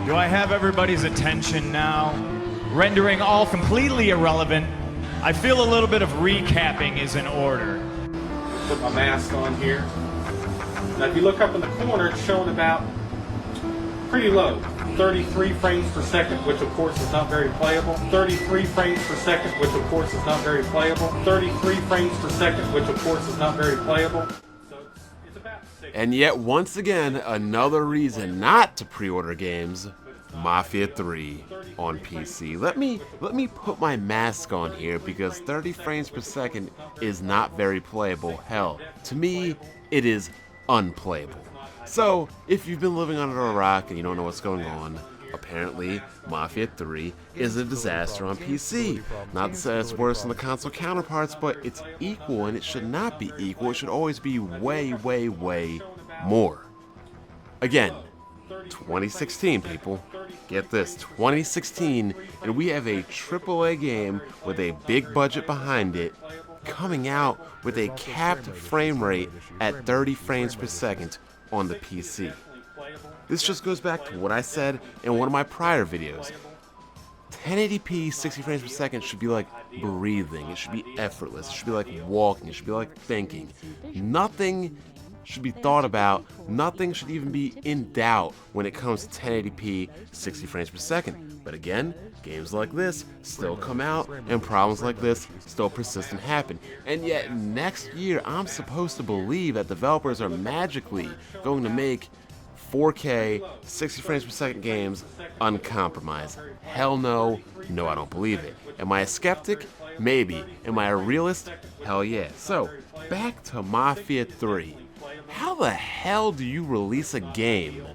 Do I have everybody's attention now? Rendering all completely irrelevant, I feel a little bit of recapping is in order. Put my mask on here. Now if you look up in the corner, it's showing about pretty low. 33 frames per second, which of course is not very playable. 33 frames per second, which of course is not very playable. 33 frames per second, which of course is not very playable. So it's about 6. And yet, once again, another reason not to pre-order games, Mafia 3 on PC. Let me put my mask on here because 30 frames per second is not very playable. Hell, to me, it is unplayable. So, if you've been living under a rock and you don't know what's going on, apparently Mafia 3 is a disaster on PC. Not to say it's worse than the console counterparts, but it's equal, and it should not be equal. It should always be way, way, way more. Again, 2016, people. Get this, 2016, and we have a AAA game with a big budget behind it coming out with a capped frame rate at 30 frames per second on the PC. This just goes back to what I said in one of my prior videos. 1080p 60 frames per second should be like breathing, it should be effortless, it should be like walking, it should be like thinking. Nothing should be thought about, nothing should even be in doubt when it comes to 1080p 60 frames per second. But again, games like this still come out and problems like this still persist and happen. And yet next year I'm supposed to believe that developers are magically going to make 4K 60 frames per second games uncompromised. Hell no, no I don't believe it. Am I a skeptic? Maybe. Am I a realist? Hell yeah. So, back to Mafia 3. How the hell do you release a game?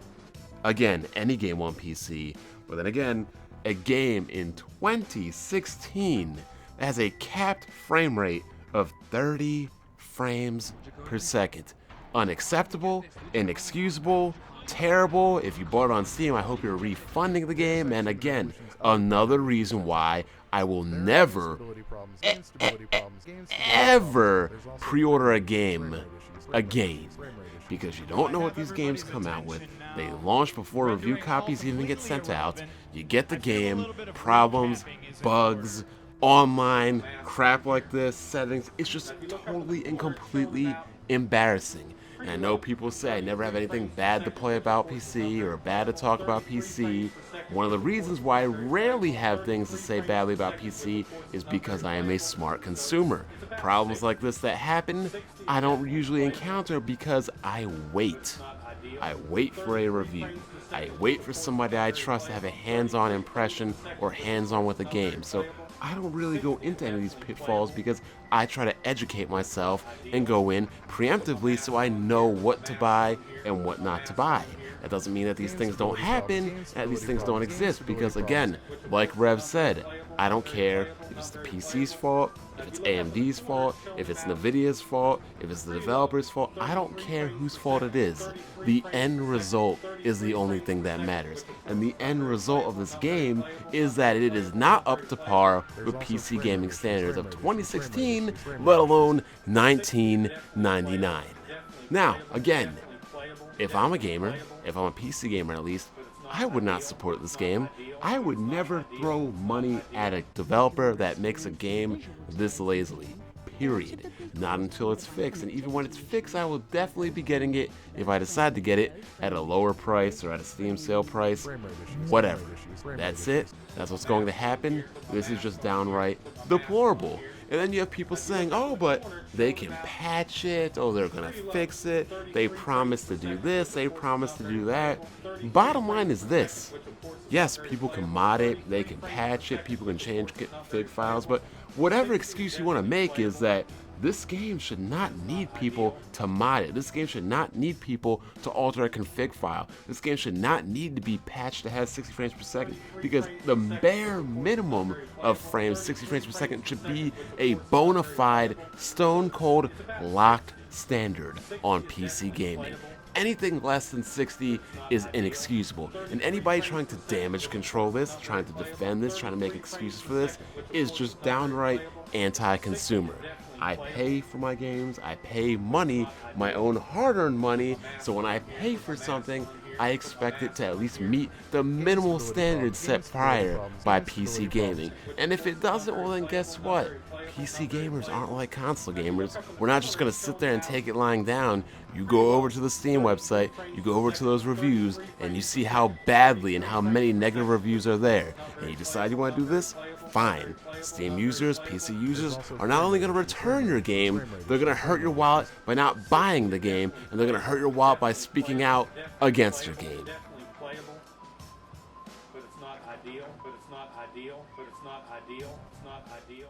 Again, any game on PC, but then again, a game in 2016 that has a capped frame rate of 30 frames per second. Unacceptable, inexcusable, terrible. If you bought it on Steam, I hope you're refunding the game. And again, another reason why I will never, ever pre-order a game again. Because you don't know what these games come out with. They launch before review copies even get sent out. You get the game, problems, bugs, online, crap like this, settings. It's just totally and completely embarrassing. And I know people say I never have anything bad to play about PC or bad to talk about PC. One of the reasons why I rarely have things to say badly about PC is because I am a smart consumer. Problems like this that happen, I don't usually encounter because I wait. I wait for a review. I wait for somebody I trust to have a hands-on impression or hands-on with a game. So I don't really go into any of these pitfalls because I try to educate myself and go in preemptively so I know what to buy and what not to buy. That doesn't mean that these things don't happen, that these things don't exist, because again, like Rev said, I don't care if it's the PC's fault, if it's AMD's fault, if it's NVIDIA's fault, if it's the developer's fault. I don't care whose fault it is. The end result is the only thing that matters. And the end result of this game is that it is not up to par with PC gaming standards of 2016, let alone 1999. Now, again, if I'm a gamer, if I'm a PC gamer at least, I would not support this game. I would never throw money at a developer that makes a game this lazily. Period. Not until it's fixed. And even when it's fixed, I will definitely be getting it, if I decide to get it, at a lower price or at a Steam sale price. Whatever. That's it. That's what's going to happen. This is just downright deplorable. And then you have people saying, oh, but they can patch it, oh, they're going to fix it, they promise to do this, they promise to do that. Bottom line is this. Yes, people can mod it, they can patch it, people can change config files, but whatever excuse you want to make is that this game should not need people to mod it. This game should not need people to alter a config file. This game should not need to be patched to have 60 frames per second, because the bare minimum of frames, 60 frames per second, should be a bona fide, stone cold, locked standard on PC gaming. Anything less than 60 is inexcusable, and anybody trying to damage control this, trying to defend this, trying to make excuses for this, is just downright anti-consumer. I pay for my games, I pay money, my own hard-earned money, so when I pay for something, I expect it to at least meet the minimal standards set prior by PC gaming. And if it doesn't, well then guess what? PC gamers aren't like console gamers. We're not just going to sit there and take it lying down. You go over to the Steam website, you go over to those reviews, and you see how badly and how many negative reviews are there. And you decide you want to do this? Fine. Steam users, PC users are not only going to return your game, they're going to hurt your wallet by not buying the game, and they're going to hurt your wallet by speaking out against your game. Definitely playable, but it's not ideal. But it's not ideal. But it's not ideal. It's not ideal.